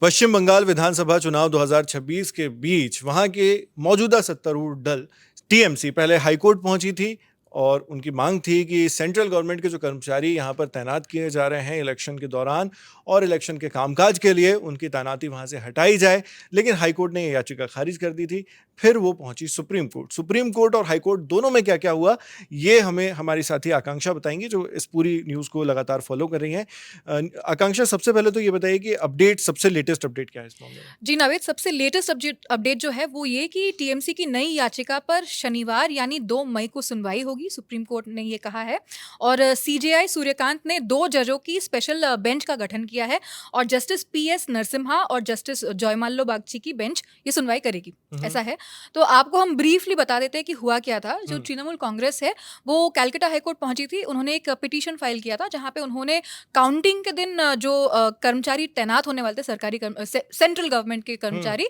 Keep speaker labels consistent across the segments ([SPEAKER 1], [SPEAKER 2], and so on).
[SPEAKER 1] पश्चिम बंगाल विधानसभा चुनाव 2026 के बीच वहां के मौजूदा सत्तारूढ़ दल टीएमसी पहले हाईकोर्ट पहुंची थी और उनकी मांग थी कि सेंट्रल गवर्नमेंट के जो कर्मचारी यहां पर तैनात किए जा रहे हैं इलेक्शन के दौरान और इलेक्शन के कामकाज के लिए उनकी तैनाती वहां से हटाई जाए। लेकिन हाईकोर्ट ने यह याचिका खारिज कर दी थी। फिर वो पहुंची सुप्रीम कोर्ट और हाईकोर्ट दोनों में क्या क्या हुआ, ये हमें हमारी साथी आकांक्षा बताएंगी जो इस पूरी न्यूज़ को लगातार फॉलो कर रही हैं। आकांक्षा, सबसे पहले तो ये बताइए कि सबसे लेटेस्ट अपडेट क्या है इस मामले में?
[SPEAKER 2] जी नावेद, सबसे लेटेस्ट अपडेट जो है वो ये कि टीएमसी की नई याचिका पर शनिवार यानी 2 मई को सुनवाई होगी। सुप्रीम कोर्ट ने ये कहा है और सीजेआई सूर्यकांत ने 2 जजों की स्पेशल बेंच का गठन किया है और जस्टिस पीएस नरसिम्हा और जस्टिस जयमाल्लो बागची की बेंच ये सुनवाई करेगी, ऐसा है। तो आपको हम ब्रीफली बता देते हैं कि हुआ क्या था। जो तृणमूल कांग्रेस है वो कैलकाटा हाईकोर्ट पहुंची थी। उन्होंने एक पिटीशन फाइल किया था जहां पे उन्होंने काउंटिंग के दिन जो कर्मचारी तैनात होने वाले थे, सरकारी सेंट्रल गवर्नमेंट के कर्मचारी,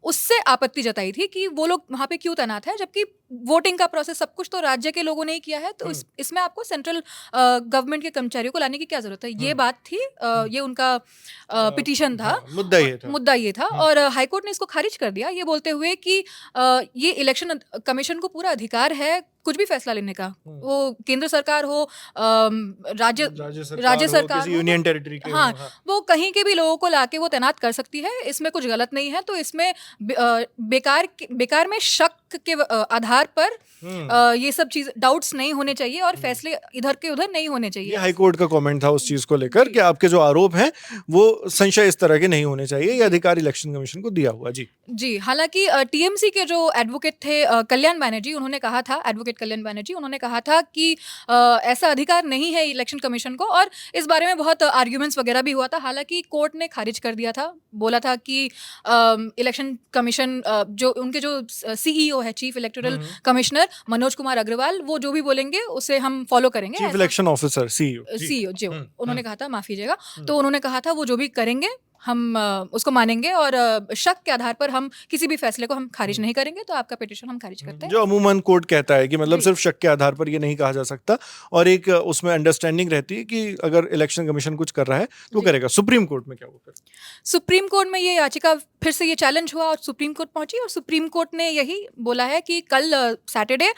[SPEAKER 2] उससे आपत्ति जताई थी कि वो लोग वहां पे क्यों तैनात है, जबकि वोटिंग का प्रोसेस सब कुछ तो राज्य के लोगों ने ही किया है। तो इसमें आपको सेंट्रल गवर्नमेंट के कर्मचारियों को लाने की क्या जरूरत है, ये बात थी। ये उनका पिटीशन था, मुद्दा ये था। और हाईकोर्ट ने इसको खारिज कर दिया, ये बोलते हुए कि ये इलेक्शन कमीशन को पूरा अधिकार है कुछ भी फैसला लेने का, वो केंद्र सरकार हो, राज्य सरकार हो,
[SPEAKER 1] यूनियन टेरिटरी के
[SPEAKER 2] हाँ, वो कहीं के भी लोगों को लाके वो तैनात कर सकती है। इसमें कुछ गलत नहीं है। तो इसमें बेकार में शक के आधार पर ये सब चीज डाउट्स नहीं होने चाहिए और फैसले इधर के उधर नहीं होने चाहिए।
[SPEAKER 1] ये हाईकोर्ट का कमेंट था उस चीज को लेकर कि आपके जो आरोप हैं वो संशय इस तरह के नहीं होने चाहिए। ये अधिकार इलेक्शन कमीशन को दिया हुआ। जी,
[SPEAKER 2] हालांकि टीएमसी के जो एडवोकेट थे कल्याण बैनर्जी, उन्होंने कहा था, एडवोकेट कल्याण बैनर्जी, उन्होंने कहा था कि ऐसा अधिकार नहीं है इलेक्शन कमीशन को। और इस बारे में बहुत आर्ग्यूमेंट्स वगैरह भी हुआ था। हालांकि कोर्ट ने खारिज कर दिया था, बोला था कि इलेक्शन कमीशन जो उनके जो सीईओ है, chief electoral commissioner Manoj Kumar Agrawal, वो जो भी बोलेंगे उसे हम फॉलो करेंगे।
[SPEAKER 1] चीफ इलेक्शन ऑफिसर
[SPEAKER 2] सीईओ जो उन्होंने कहा था, माफ कीजिएगा, तो उन्होंने कहा था वो जो भी करेंगे हम उसको मानेंगे और शक के आधार पर हम किसी भी फैसले को हम खारिज नहीं करेंगे। तो आपका पिटीशन हम खारिज करते हैं,
[SPEAKER 1] जो अमूमन कोर्ट कहता है कि मतलब सिर्फ शक के आधार पर ये नहीं कहा जा सकता और एक उसमें अंडरस्टैंडिंग रहती है कि अगर इलेक्शन कमीशन कुछ कर रहा है तो करेगा। सुप्रीम कोर्ट में क्या वो कर?
[SPEAKER 2] सुप्रीम कोर्ट में ये याचिका फिर से ये चैलेंज हुआ और सुप्रीम कोर्ट पहुंची और सुप्रीम कोर्ट ने यही बोला है कि कल सैटरडे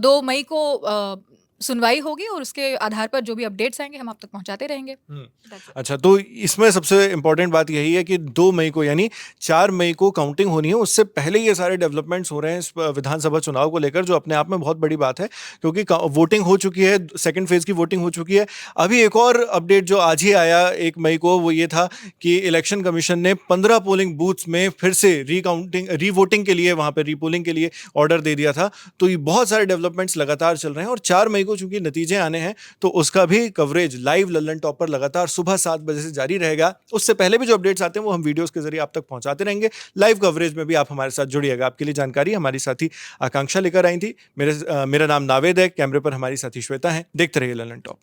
[SPEAKER 2] 2 मई को सुनवाई होगी और उसके आधार पर जो भी अपडेट्स आएंगे हम आप तक पहुंचाते रहेंगे।
[SPEAKER 1] अच्छा, तो इसमें सबसे इंपॉर्टेंट बात यही है कि 2 मई को यानी 4 मई को काउंटिंग होनी है। उससे पहले ये सारे डेवलपमेंट्स हो रहे हैं इस विधानसभा चुनाव को लेकर, जो अपने आप में बहुत बड़ी बात है क्योंकि वोटिंग हो चुकी है, सेकंड फेज की वोटिंग हो चुकी है। अभी एक और अपडेट जो आज ही आया 1 मई को, वो ये था कि इलेक्शन कमीशन ने 15 पोलिंग बूथ्स में फिर से रीवोटिंग के लिए, वहां पर रीपोलिंग के लिए ऑर्डर दे दिया था। तो ये बहुत सारे डेवलपमेंट्स लगातार चल रहे हैं और 4 मई को चूंकि नतीजे आने हैं तो उसका भी कवरेज लाइव लल्लन टॉप पर लगातार सुबह 7 बजे से जारी रहेगा। उससे पहले भी जो अपडेट्स आते हैं वो हम वीडियोस के जरिए आप तक पहुंचाते रहेंगे। लाइव कवरेज में भी आप हमारे साथ जुड़िएगा। आपके लिए जानकारी हमारी साथी आकांक्षा लेकर आई थी। मेरा नाम नावेद है, कैमरे पर हमारी साथी श्वेता है। देखते रहिए लल्लन टॉप।